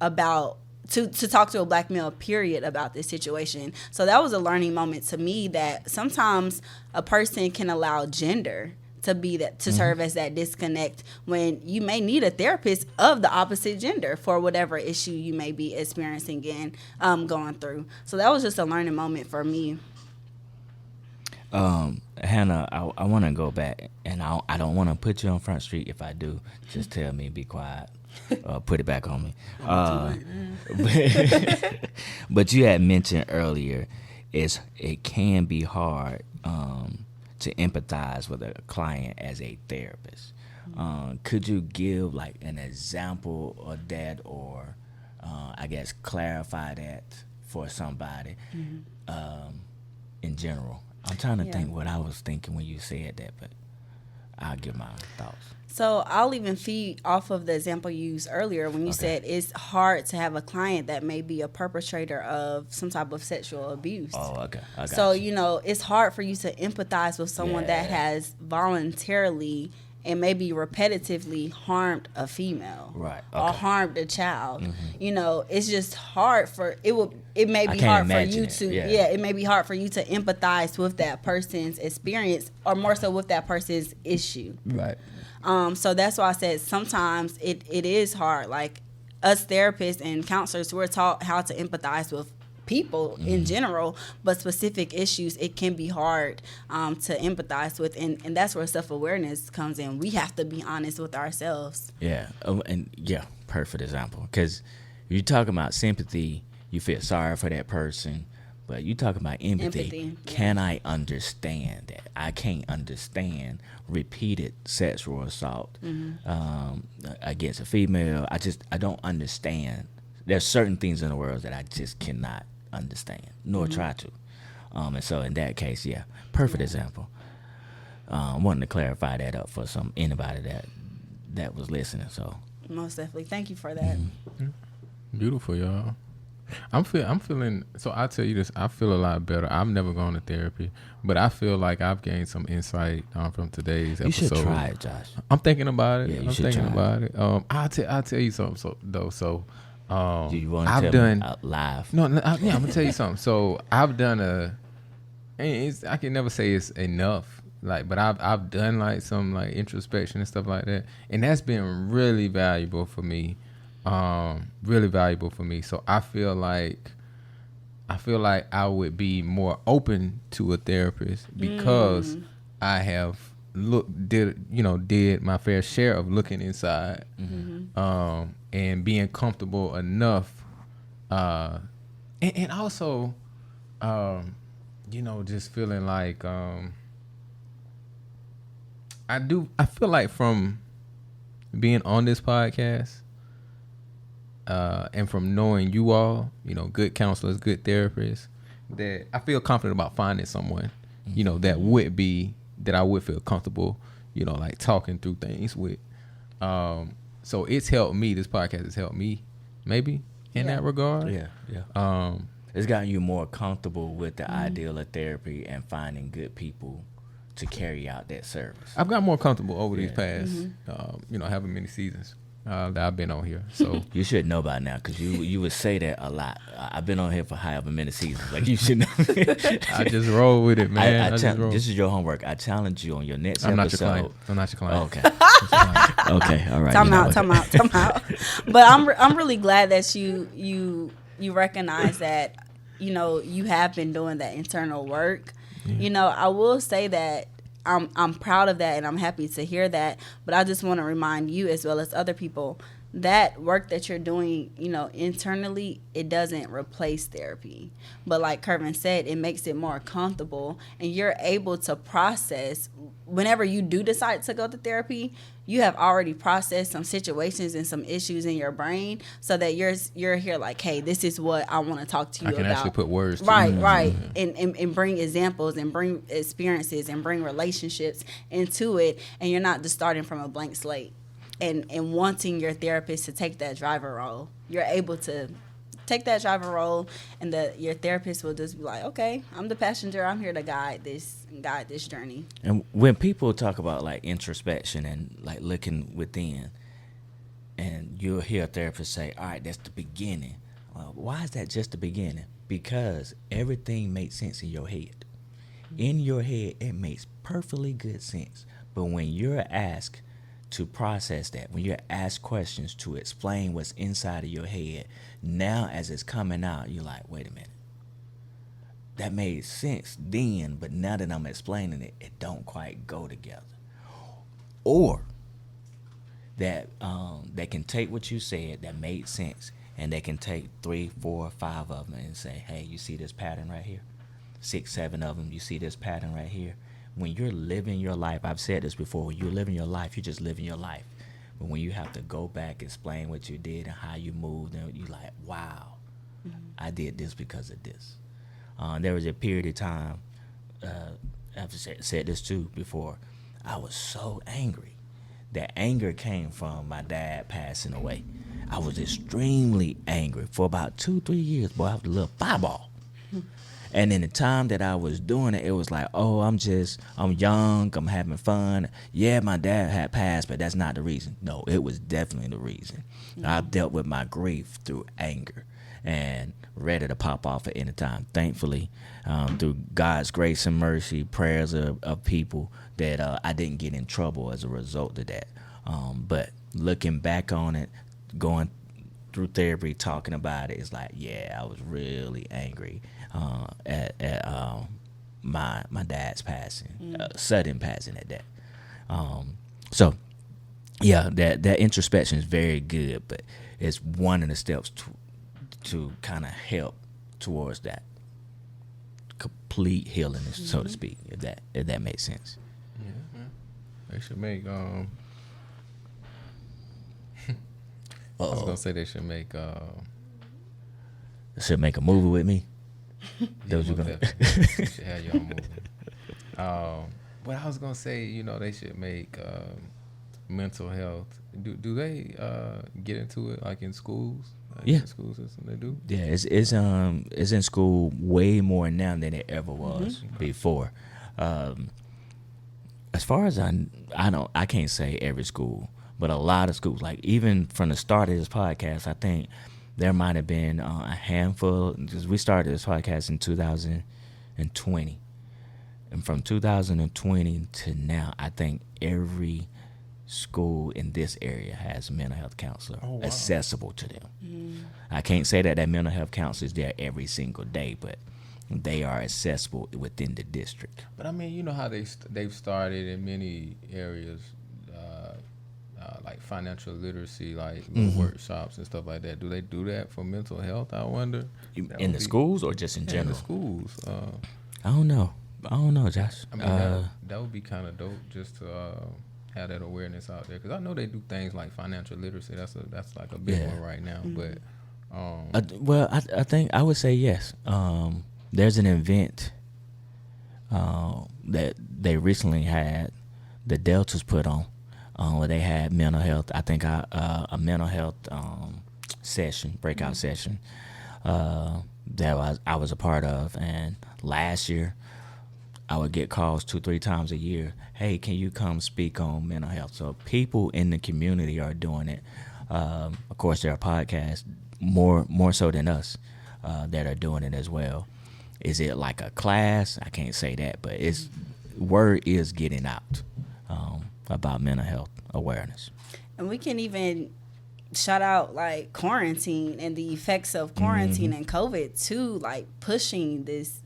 about to talk to a black male, period, about this situation. So that was a learning moment to me, that sometimes a person can allow gender to be that, to serve as that disconnect, when you may need a therapist of the opposite gender for whatever issue you may be experiencing and going through. So that was just a learning moment for me. Hannah, I want to go back, and I don't want to put you on Front Street. If I do, just tell me, be quiet, put it back on me. But you had mentioned earlier, it can be hard to empathize with a client as a therapist. Could you give like an example of that, or I guess clarify that for somebody in general? I'm trying to think what I was thinking when you said that, but I'll give my thoughts. So I'll even feed off of the example you used earlier when you said it's hard to have a client that may be a perpetrator of some type of sexual abuse. Oh, okay. I got So, you. you know, it's hard for you to empathize with someone that has voluntarily and maybe repetitively harmed a female, Right, or okay. harmed a child. You know, it's just hard for it may I be can't hard for imagine you it, to yeah. it may be hard for you to empathize with that person's experience, or more so with that person's issue. Right. So that's why I said sometimes it is hard. Like, us therapists and counselors, we're taught how to empathize with people in general, but specific issues, it can be hard to empathize with. And that's where self-awareness comes in. We have to be honest with ourselves. Yeah. Perfect example. Because you're talking about sympathy, you feel sorry for that person. But you talking about empathy. Can I understand that? I can't understand repeated sexual assault against a female. I don't understand. There's certain things in the world that I just cannot understand, nor try to. And so in that case, perfect example. Wanting to clarify that up for anybody that was listening. So Most definitely. Thank you for that. Beautiful, y'all. I'm feeling. So I'll tell you this. I feel a lot better. I've never gone to therapy, but I feel like I've gained some insight from today's episode. you should try it, Josh. I'm thinking about it. Yeah, you I'm should thinking try about it. I'll tell you something. Do you want to I've tell done me out live? No, I'm gonna tell you something. So I've done I can never say it's enough. Like, but I've done like some like introspection and stuff like that, and that's been really valuable for me. Really valuable for me. So I feel like I would be more open to a therapist because I have did my fair share of looking inside, and being comfortable enough, and also, just feeling like I feel like from being on this podcast. And from knowing you all, good counselors, good therapists, that I feel confident about finding someone, that I would feel comfortable, like talking through things with. So it's helped me. This podcast has helped me, maybe in that regard. Yeah. It's gotten you more comfortable with the ideal of therapy and finding good people to carry out that service. I've got more comfortable over these past, however many seasons that I've been on here. So you should know by now, because you would say that a lot. I've been on here for however many seasons. Like, you should know. I just roll with it, man. This is your homework. I challenge you on your next episode. I'm not your client. Okay. Okay. All right. Time out. But I'm really glad that you recognize that, you have been doing that internal work. I will say that I'm proud of that, and I'm happy to hear that. But I just want to remind you, as well as other people, that work that you're doing, internally, it doesn't replace therapy. But like Kervin said, it makes it more comfortable, and you're able to process whenever you do decide to go to therapy. you have already processed some situations and some issues in your brain, so that you're here like, hey, this is what I want to talk to you I about. can actually put words to Right, it. right. And bring examples and bring experiences and bring relationships into it, and you're not just starting from a blank slate and wanting your therapist to take that driver role. You're able to take that driver role, and your therapist will just be like, okay, I'm the passenger, I'm here to guide this journey. And when people talk about like introspection and like looking within, and you'll hear a therapist say, all right, that's the beginning. Why is that just the beginning? Because everything makes sense in your head. In your head, it makes perfectly good sense. But when you're asked to process that, when you're asked questions to explain what's inside of your head, now as it's coming out, you're like, wait a minute. That made sense then, but now that I'm explaining it, it don't quite go together. Or that they can take what you said that made sense, and they can take 3, 4, 5 of them and say, hey, you see this pattern right here? 6, 7 of them, you see this pattern right here? When you're living your life, I've said this before, when you're living your life, you're just living your life. But when you have to go back, explain what you did and how you moved, and you're like, wow, I did this because of this. There was a period of time, I've said this too before, I was so angry. That anger came from my dad passing away. I was extremely angry for about 2-3 years. Boy, I was a little fireball. And in the time that I was doing it, it was like, oh, I'm young, I'm having fun. Yeah, my dad had passed, but that's not the reason. No, it was definitely the reason. I dealt with my grief through anger and ready to pop off at any time. Thankfully, through God's grace and mercy, prayers of people, that I didn't get in trouble as a result of that. But looking back on it, going through therapy, talking about it, it's like, yeah, I was really angry at my dad's passing, sudden passing at that. So, yeah, that introspection is very good, but it's one of the steps to kind of help towards that complete healing, so to speak, if that makes sense. Yeah. They should make I was gonna say they should make a movie with me. You should have y'all movie. But I was gonna say, they should make mental health. Do they get into it like in schools? Yeah. In the school system they do. Yeah, it's in school way more now than it ever was before. As far as I can't say every school, but a lot of schools, like even from the start of this podcast, I think there might have been a handful, because we started this podcast in 2020. And from 2020 to now, I think every school in this area has a mental health counselor accessible to them. I can't say that mental health counselor is there every single day, but they are accessible within the district. But I mean, you know how they've started in many areas, like financial literacy, like little workshops and stuff like that. Do they do that for mental health? I wonder. In the schools or just in general? In the schools. I don't know, Josh. I mean, that would be kind of dope just to have that awareness out there, because I know they do things like financial literacy. That's like a big one right now. But well, I think I would say yes. There's an event that they recently had, the Deltas put on, where they had mental health. I think a mental health breakout session that I was a part of. And last year, I would get calls 2-3 times a year. Hey, can you come speak on mental health? So people in the community are doing it. Of course, there are podcasts more so than us that are doing it as well. Is it like a class? I can't say that, but word is getting out about mental health awareness. And we can even shout out like quarantine and the effects of quarantine and COVID too, like pushing this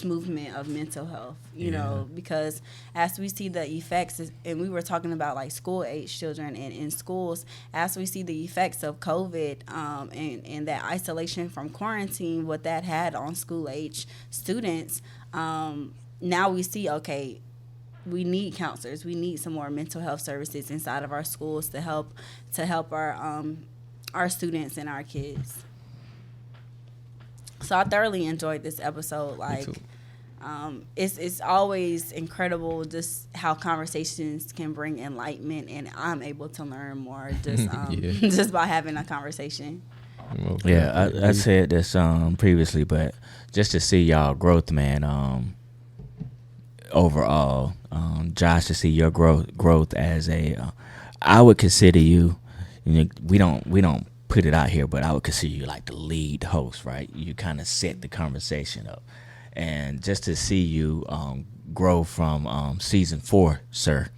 movement of mental health, you know, because as we see the effects, and we were talking about like school age children and in schools, as we see the effects of COVID and that isolation from quarantine, what that had on school age students, now we see, okay, we need counselors. We need some more mental health services inside of our schools to help our students and our kids. So I thoroughly enjoyed this episode. Like, it's always incredible just how conversations can bring enlightenment, and I'm able to learn more just just by having a conversation. Yeah, I said this previously, but just to see y'all growth, man. Overall, Josh, to see your growth as I would consider you. You know, we don't put it out here, but I would consider you like the lead host, right? You kind of set the conversation up, and just to see you grow from season 4, sir,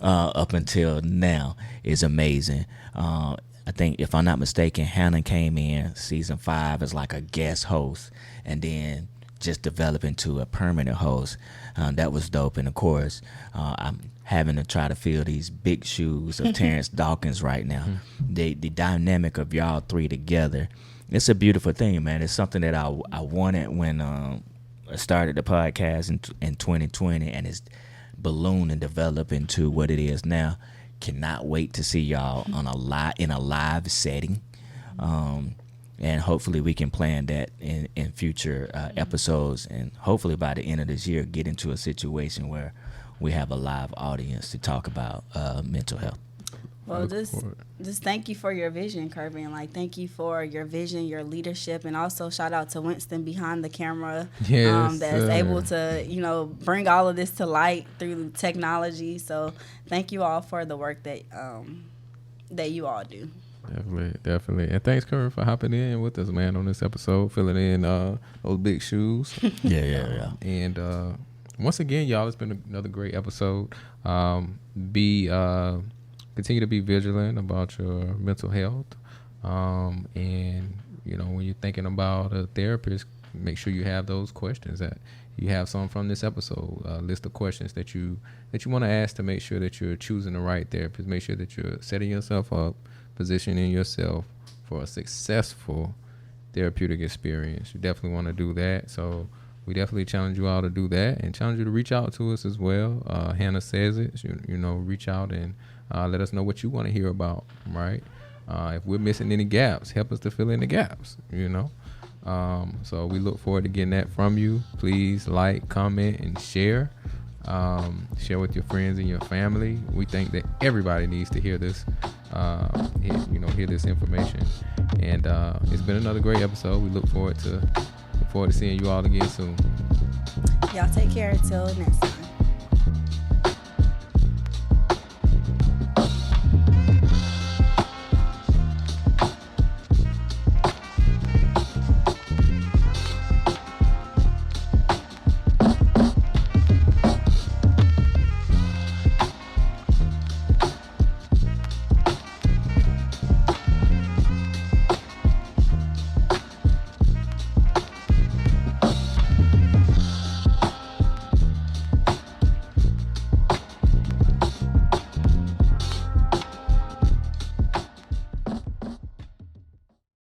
up until now is amazing. I think, if I'm not mistaken, Hannah came in season 5 as like a guest host, and then just developed into a permanent host. That was dope. And of course, I'm having to try to fill these big shoes of Terrence Dawkins right now. The dynamic of y'all three together, it's a beautiful thing, man. It's something that I wanted when I started the podcast in 2020, and it's ballooned and developed into what it is now. Cannot wait to see y'all in a live setting. And hopefully we can plan that in future episodes, and hopefully by the end of this year get into a situation where we have a live audience to talk about mental health. Well, just thank you for your vision, Kirby, and like thank you for your vision, your leadership, and also shout out to Winston behind the camera, that's able to bring all of this to light through technology. So thank you all for the work that you all do. Definitely. And thanks, Kirby, for hopping in with us, man, on this episode, filling in those big shoes. Yeah. And once again, y'all, it's been another great episode. Continue to be vigilant about your mental health. And, when you're thinking about a therapist, make sure you have those questions, that you have some from this episode, a list of questions that you want to ask to make sure that you're choosing the right therapist. Make sure that you're setting yourself up, positioning yourself for a successful therapeutic experience. You definitely want to do that. So we definitely challenge you all to do that, and challenge you to reach out to us as well. Hannah says it, reach out and let us know what you want to hear about, right? If we're missing any gaps, help us to fill in the gaps, So we look forward to getting that from you. Please like, comment, and share. Share with your friends and your family. We think that everybody needs to hear this, hear this information. And it's been another great episode. We look forward to seeing you all again soon. Y'all take care until next time.